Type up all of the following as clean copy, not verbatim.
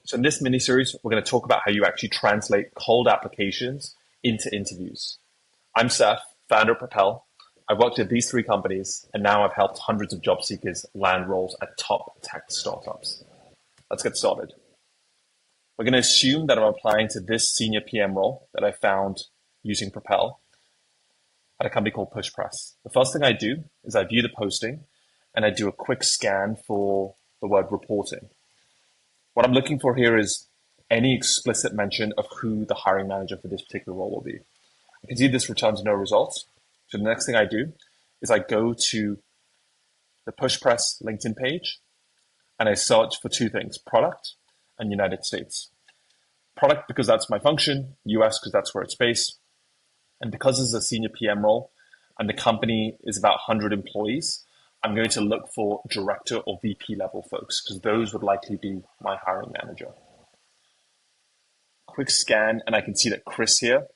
So in this mini-series, we're going to talk about how you actually translate cold applications into interviews. I'm Seth, founder of Propel. I've worked at these three companies, and now I've helped hundreds of job seekers land roles at top tech startups. Let's get started. We're going to assume that I'm applying to this senior PM role that I found using Propel at a company called PushPress. The first thing I do is I view the posting, and I do a quick scan for the word reporting. What I'm looking for here is any explicit mention of who the hiring manager for this particular role will be. I can see this returns no results. So the next thing I do is I go to the PushPress LinkedIn page and I search for two things, product and United States. Product because that's my function, US because that's where it's based. And because this is a senior PM role and the company is about 100 employees, I'm going to look for director or VP level folks because those would likely be my hiring manager. Quick scan, and I can see that Chris here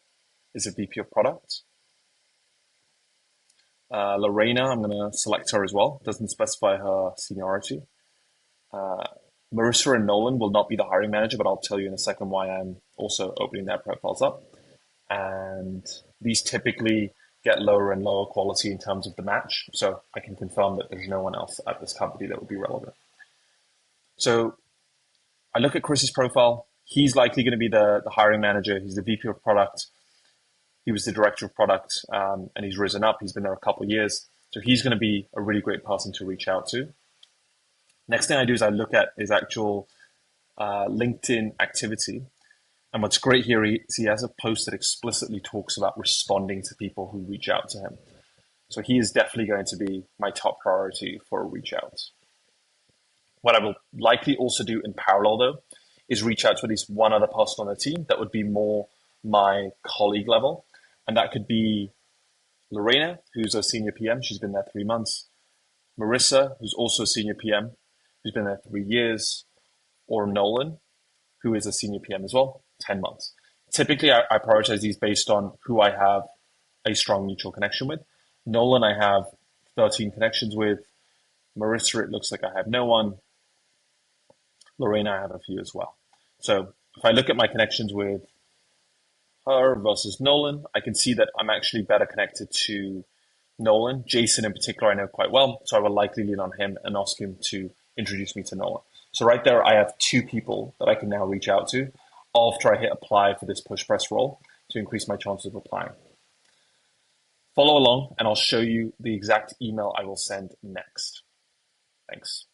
is a VP of product. Lorena, I'm going to select her as well. Doesn't specify her seniority. Marissa and Nolan will not be the hiring manager, but I'll tell you in a second why I'm also opening their profiles up. And these typically get lower and lower quality in terms of the match. So I can confirm that there's no one else at this company that would be relevant. So I look at Chris's profile. He's likely going to be the hiring manager. He's the VP of product. He was the director of product, and he's risen up. He's been there a couple of years. So he's going to be a really great person to reach out to. Next thing I do is I look at his actual LinkedIn activity. And what's great here is he has a post that explicitly talks about responding to people who reach out to him. So he is definitely going to be my top priority for a reach out. What I will likely also do in parallel, though, is reach out to at least one other person on the team that would be more my colleague level. And that could be Lorena, who's a senior PM. She's been there 3 months. Marissa, who's also a senior PM, who's been there 3 years. Or Nolan, who is a senior PM as well, 10 months. Typically, I prioritize these based on who I have a strong mutual connection with. Nolan, I have 13 connections with. Marissa, it looks like I have no one. Lorena, I have a few as well. So if I look at my connections with her versus Nolan, I can see that I'm actually better connected to Nolan. Jason in particular, I know quite well, so I will likely lean on him and ask him to introduce me to Nolan. So right there, I have 2 people that I can now reach out to after I hit apply for this PushPress role to increase my chances of applying. Follow along and I'll show you the exact email I will send next. Thanks.